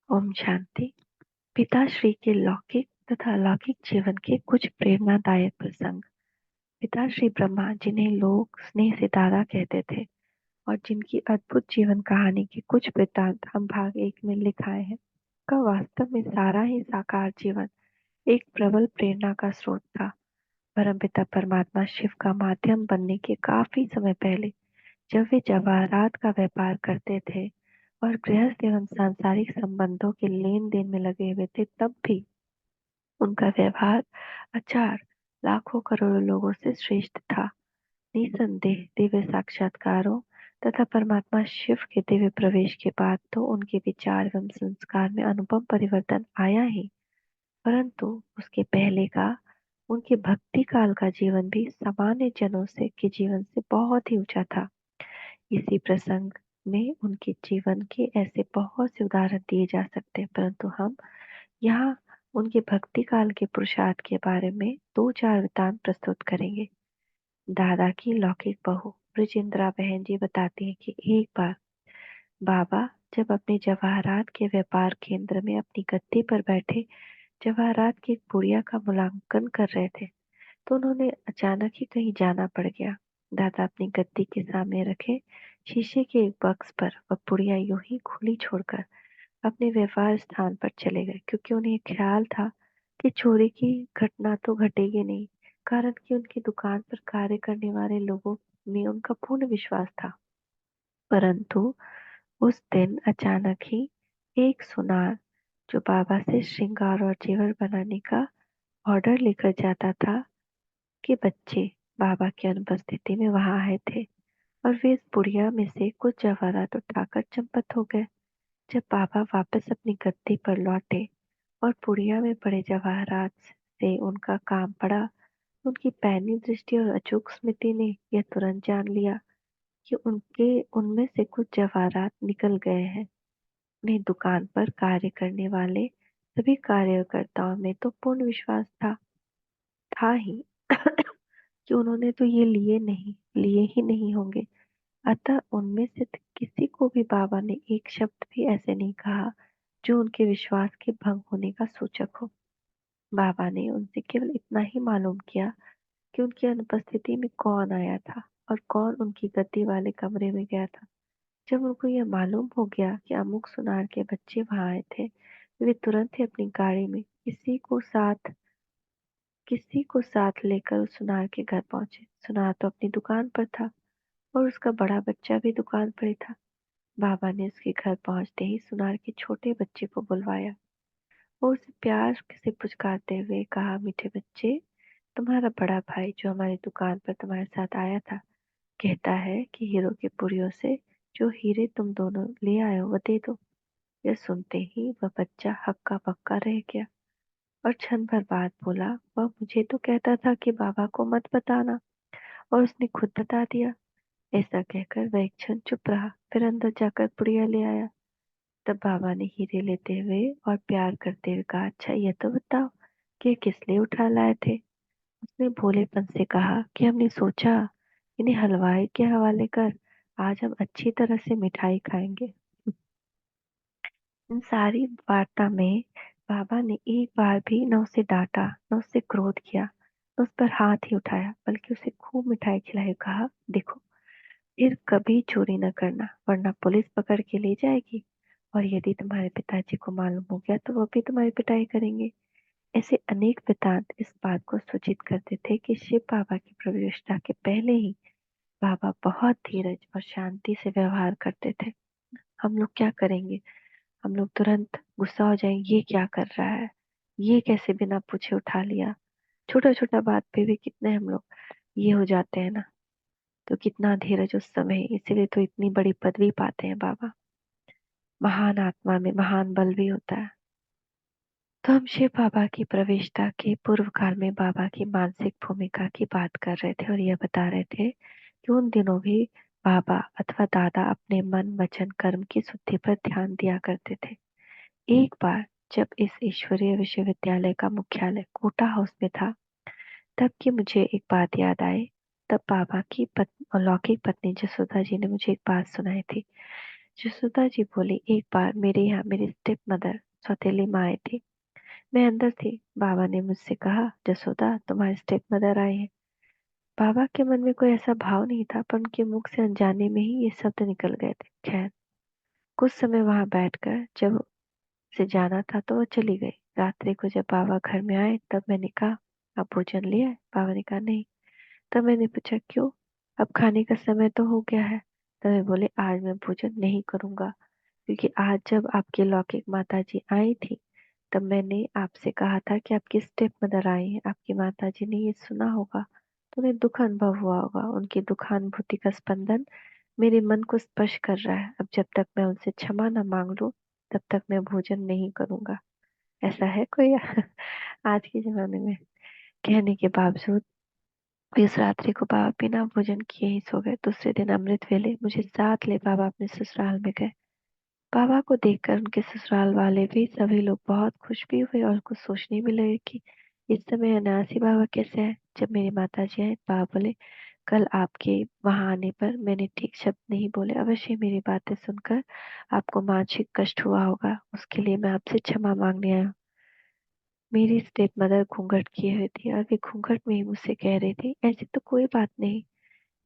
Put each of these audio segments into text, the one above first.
ओम शांति। पिताश्री के लौकिक तथा अलौकिक जीवन के कुछ प्रेरणादायक प्रसंग। पिताश्री ब्रह्मा, जिन्हें लोग स्नेह से दादा कहते थे और जिनकी अद्भुत जीवन कहानी के कुछ वृत्तांत हम भाग 1 में लिखाए हैं, का वास्तव में सारा ही साकार जीवन एक प्रबल प्रेरणा का स्रोत था। परमपिता परमात्मा शिव का माध्यम बनने के काफी समय पहले, जब वे जवाहरात का व्यापार करते थे और गृहस्थ एवं सांसारिक संबंधों के लेन देन में लगे हुए थे, तब भी उनका व्यवहार आचार लाखों करोड़ों लोगों से श्रेष्ठ था। निसंदेह दिव्य साक्षात्कारों तथा परमात्मा शिव के दिव्य प्रवेश के बाद तो उनके विचार एवं संस्कार में अनुपम परिवर्तन आया ही, परंतु उसके पहले का उनके भक्ति काल का जीवन भी सामान्य जनों से के जीवन से बहुत ही ऊंचा था। इसी प्रसंग में उनके जीवन के ऐसे बहुत से उदाहरण दिए जा सकते हैं, परंतु हम यहाँ उनके भक्ति काल के पुरुषार्थ के बारे में 2-4 वृत्तांत प्रस्तुत करेंगे। दादा की लौकिक बहू ब्रिजेंद्रा बहन जी बताती हैं कि एक बार बाबा जब अपने जवाहरात के व्यापार केंद्र में अपनी गद्दी पर बैठे जवाहरात की एक पुड़िया का मूल्यांकन कर रहे थे, तो उन्होंने अचानक ही कहीं जाना पड़ गया। दादा अपनी गद्दी के सामने रखे शीशे के एक बक्स पर वह पुड़िया यूं ही खुली छोड़कर अपने व्यापार स्थान पर चले गए, क्योंकि उन्हें ख्याल था कि चोरी की घटना तो घटेगी नहीं, कारण कि उनकी दुकान पर कार्य करने वाले लोगों में उनका पूर्ण विश्वास था। परंतु उस दिन अचानक ही एक सुनार, जो बाबा से श्रृंगार और जेवर बनाने का ऑर्डर लेकर जाता था, के बच्चे बाबा की अनुपस्थिति में वहां आए थे और वे इस पुड़िया में से कुछ जवाहरात उठाकर चंपत हो गए। जब बाबा वापस अपनी गद्दी पर लौटे और पुड़िया में पड़े जवाहरात से उनका काम पड़ा, तो उनकी पैनी दृष्टि और अचूक स्मृति ने यह तुरंत जान लिया कि उनके उनमें से कुछ जवाहरात निकल गए हैं। उन्हें दुकान पर कार्य करने वाले सभी कार्यकर्ताओं में तो पूर्ण विश्वास था ही कि उन्होंने तो ये लिए ही नहीं होंगे। अतः उनमें से किसी को भी बाबा ने एक शब्द भी ऐसे नहीं कहा जो उनके विश्वास के भंग होने का सूचक हो। बाबा ने उनसे केवल इतना ही मालूम किया कि उनकी अनुपस्थिति में कौन आया था और कौन उनकी गद्दी वाले कमरे में गया था। जब उनको यह मालूम हो गया कि अमुक सुनार के बच्चे वहां आए थे, वे तुरंत ही अपनी गाड़ी में किसी को साथ लेकर उस सुनार के घर पहुंचे। सुनार तो अपनी दुकान पर था और उसका बड़ा बच्चा भी दुकान पर ही था। बाबा ने उसके घर पहुंचते ही सुनार के छोटे बच्चे को बुलवाया और उसे प्यार से पुचकारते हुए कहा, मीठे बच्चे, तुम्हारा बड़ा भाई जो हमारी दुकान पर तुम्हारे साथ आया था, कहता है कि हीरो की पुड़ियों से जो हीरे तुम दोनों ले आए हो वह दे दो। यह सुनते ही वह बच्चा हक्का बक्का रह गया और क्षण भर बाद बोला, वह मुझे तो कहता था कि बाबा को मत बताना, और उसने खुद बता दिया। ऐसा कहकर वह एक क्षण चुप रहा, फिर अंदर जाकर पुड़िया ले आया। तब बाबा ने हीरे लेते हुए और प्यार करते हुए कहा, अच्छा यह तो बताओ कि ये किस लिए उठा लाए थे। उसने भोलेपन से कहा कि हमने सोचा इन्हें हलवाई के हवाले कर आज हम अच्छी तरह से मिठाई खाएंगे। इन सारी वार्ता में बाबा ने एक बार भी न उसे डांटा, न उससे क्रोध किया, न उस पर हाथ ही उठाया, बल्कि उसे खूब मिठाई खिलाई। कहा, देखो, फिर कभी चोरी न करना, वरना पुलिस पकड़ के ले जाएगी, और यदि तुम्हारे पिताजी को मालूम हो गया तो वो भी तुम्हारी पिटाई करेंगे। ऐसे अनेक वृतांत इस बात को सूचित करते थे कि शिव बाबा की प्रविष्टा के पहले ही बाबा बहुत धीरज और शांति से व्यवहार करते थे। हम लोग क्या करेंगे? हम लोग तुरंत गुस्सा हो जाएंगे, ये क्या कर रहा है, ये कैसे बिना पूछे उठा लिया। छोटा छोटा बात पे भी कितने हम लोग ये हो जाते हैं ना। तो कितना धीरज उस समय, इसीलिए तो इतनी बड़ी पदवी पाते हैं बाबा। महान आत्मा में महान बल भी होता है। तो हम शिव बाबा की प्रविष्टा के पूर्व काल में बाबा की मानसिक भूमिका की बात कर रहे थे और यह बता रहे थे कि उन दिनों भी बाबा अथवा दादा अपने मन वचन कर्म की शुद्धि पर ध्यान दिया करते थे। एक बार जब इस ईश्वरीय विश्वविद्यालय का मुख्यालय कोटा हाउस में था, तब की मुझे एक बात याद आई। तब बाबा की अलौकिक पत्नी जसोदा जी ने मुझे एक बात सुनाई थी। जसोदा जी बोली, एक बार मेरे यहाँ मेरी स्टेप मदर सौतेली माँ आई थी। मैं अंदर थी। बाबा ने मुझसे कहा, जसोदा तुम्हारी स्टेप मदर आई है। बाबा के मन में कोई ऐसा भाव नहीं था, पर उनके मुख से अनजाने में ही ये शब्द निकल गए थे। खैर, कुछ समय वहां बैठकर जब से जाना था तो वो चली गई। रात्रि को जब बाबा घर में आए तब मैंने कहा, अब भोजन लिया है? बाबा ने कहा, नहीं। तब मैंने पूछा, क्यों? अब खाने का समय तो हो गया है। तब वे बोले, आज मैं भोजन नहीं करूंगा, क्योंकि आज जब आपकी लौकिक माता जी आई थी तब मैंने आपसे कहा था कि आपकी स्टेप मदर आई है। आपकी माता जी ने ये सुना होगा तो उन्हें दुख अनुभव हुआ होगा। उनकी दुखानुभूति का स्पंदन मेरे मन को स्पर्श कर रहा है। अब जब तक मैं उनसे क्षमा न मांग लूं तब तक मैं भोजन नहीं करूंगा। ऐसा है कोई आज के जमाने में? कहने के बावजूद इस रात्रि को बाबा बिना भोजन किए ही सो गए। दूसरे दिन अमृत वेले मुझे साथ ले बाबा अपने ससुराल में गए। बाबा को देखकर उनके ससुराल वाले भी सभी लोग बहुत खुश भी हुए और कुछ सोचने भी लगे कि इस समय अनासी बाबा कैसे है। जब मेरी माता जी आए, बाबा बोले, कल आपके वहां आने पर मैंने ठीक शब्द नहीं बोले। अवश्य मेरी बातें सुनकर आपको मानसिक कष्ट हुआ होगा, उसके लिए मैं आपसे क्षमा मांगने आया हूँ। मेरी स्टेप मदर घूंघट किए हुए थी और वे घूंघट में ही मुझसे कह रही थी, ऐसी तो कोई बात नहीं।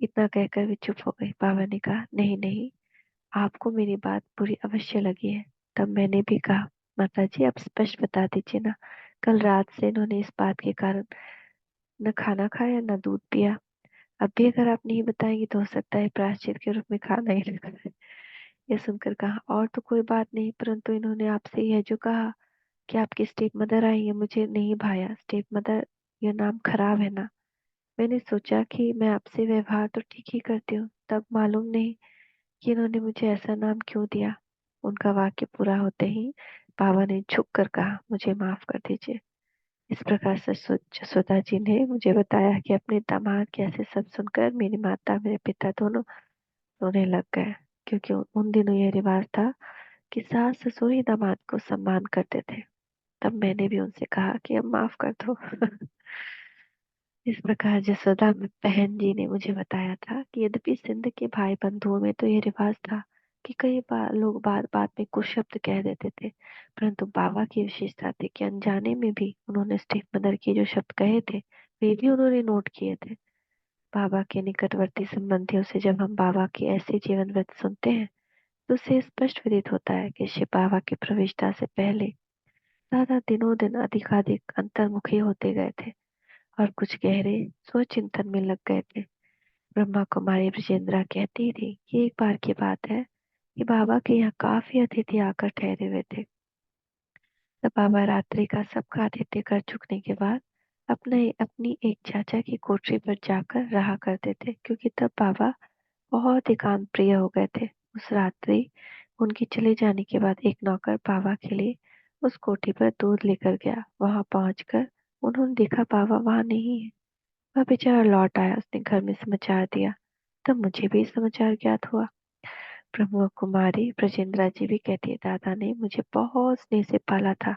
इतना कहकर वे चुप हो गई। बाबा ने कहा, नहीं नहीं, आपको मेरी बात बुरी अवश्य लगी है। तब मैंने भी कहा, माता जी आप स्पष्ट बता दीजिए ना, कल रात से इन्होंने इस बात के कारण न खाना खाया न दूध पिया। अब भी अगर आप नहीं बताएंगी तो हो सकता है प्रायश्चित के रूप में खाना ही लगा है। यह सुनकर कहा, और तो कोई बात नहीं, परंतु इन्होंने आपसे यह जो कहा कि आपकी स्टेप मदर आई है, मुझे नहीं भाया। स्टेप मदर यह नाम खराब है ना। मैंने सोचा कि मैं आपसे व्यवहार तो ठीक ही करती हूँ, तब मालूम नहीं कि इन्होंने मुझे ऐसा नाम क्यों दिया। उनका वाक्य पूरा होते ही बाबा ने झुक कर कहा, मुझे माफ कर दीजिए। इस प्रकार से जसोदा जी ने मुझे बताया कि अपने दामाद के ऐसे सब सुनकर मेरी माता मेरे पिता दोनों रोने लग गए, क्योंकि उन दिनों यह रिवाज था कि सास ससुर ही दामाद को सम्मान करते थे। तब मैंने भी उनसे कहा कि अब माफ कर दो। इस प्रकार जसोदा बहन जी ने मुझे बताया था कि यद्यपि सिंध के भाई बंधुओं में तो ये रिवाज था कि कई बार लोग बात बात में कुछ शब्द कह देते थे, परंतु बाबा की विशेषता थी कि अनजाने में भी उन्होंने स्टेप मदर के जो शब्द कहे थे वे भी उन्होंने नोट किए थे। बाबा के निकटवर्ती संबंधियों से जब हम बाबा के ऐसे जीवन व्रत सुनते हैं तो उससे स्पष्ट प्रतीत होता है कि शिव बाबा की प्रविष्टा से पहले दादा दिनों दिन अधिकाधिक अंतर्मुखी होते गए थे और कुछ गहरे स्वचिंतन में लग गए थे। ब्रह्मा कुमारी ब्रजेंद्रा कहती थी कि एक बार की बात है कि बाबा के यहाँ काफी अतिथि आकर ठहरे हुए थे। तब बाबा रात्रि का सबका आतिथ्य कर चुकने के बाद अपनी एक चाचा की कोठरी पर जाकर रहा करते थे, क्योंकि तब बाबा बहुत एकांत प्रिय हो गए थे। उस रात्रि उनके चले जाने के बाद एक नौकर बाबा के लिए उस कोठी पर दूध लेकर गया। वहां पहुंचकर उन्होंने देखा बाबा वहां नहीं है। वह बेचारा लौट आया, उसने घर में समाचार दिया। तब मुझे भी समाचार ज्ञात हुआ। ब्रह्म कुमारी ब्रजेंद्रा जी भी कहती है, दादा ने मुझे बहुत स्नेह से पाला था।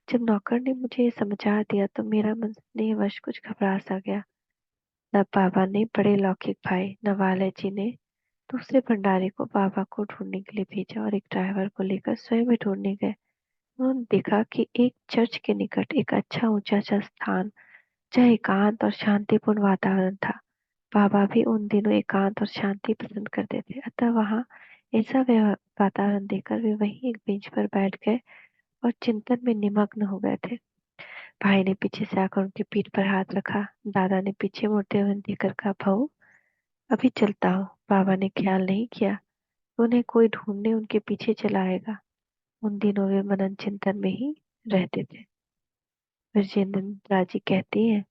जब नौकर ने मुझे ये समाचार दिया तो मेरा मन स्नेहवश कुछ घबरा सा गया। तब बाबा ने बड़े लौकिक भाई नवाले जी ने दूसरे भंडारी को बाबा को ढूंढने के लिए भेजा और एक ड्राइवर को लेकर स्वयं भी ढूंढने गए। उन्होंने देखा कि एक चर्च के निकट एक अच्छा ऊंचा सा स्थान, जहाँ एकांत और शांतिपूर्ण वातावरण था। बाबा भी उन दिनों एकांत और शांति पसंद करते थे, अतः वहां ऐसा वातावरण देखकर वे वहीं एक बेंच पर बैठ गए और चिंतन में निमग्न हो गए थे। भाई ने पीछे से आकर उनकी पीठ पर हाथ रखा। दादा ने पीछे मुड़ते हुए देखकर कहा, भाऊ अभी चलता हूँ। बाबा ने ख्याल नहीं किया उन्हें कोई ढूंढने उनके पीछे चला आएगा। उन दिनों वे मनन चिंतन में ही रहते थे। विजेंद्रा जी कहती हैं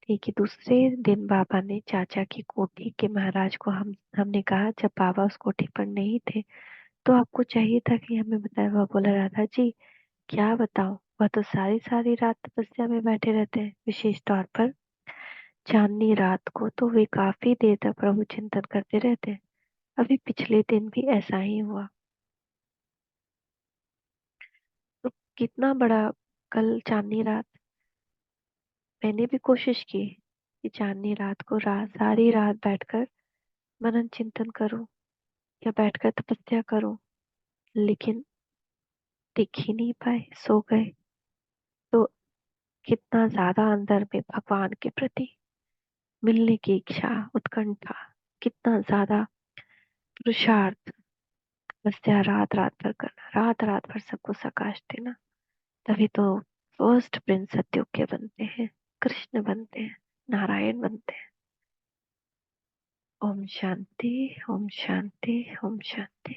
कि दूसरे दिन बाबा ने चाचा की कोठी के महाराज को हमने कहा, जब बाबा उस कोठी पर नहीं थे तो आपको चाहिए था कि हमें बताए। वह बोला, राधा जी क्या बताओ, वह तो सारी सारी रात तपस्या में बैठे रहते हैं। विशेष तौर पर चांदनी रात को तो वे काफी देर तक प्रभु चिंतन करते रहते हैं। अभी पिछले दिन भी ऐसा ही हुआ। तो कितना बड़ा कल चांदनी रात, मैंने भी कोशिश की कि चांदनी रात को सारी रात बैठकर मनन चिंतन करूं या बैठकर तपस्या करूं। लेकिन दिख ही नहीं पाए, सो गए। तो कितना ज्यादा अंदर में भगवान के प्रति मिलने की इच्छा, उत्कंठा, कितना ज्यादा पुरुषार्थ, तपस्या रात रात भर करना, रात रात भर सबको प्रकाश देना। तभी तो फर्स्ट प्रिंस सत्युग के बनते हैं, कृष्ण बनते हैं, नारायण बनते हैं। ओम शांति, ओम शांति, ओम शांति।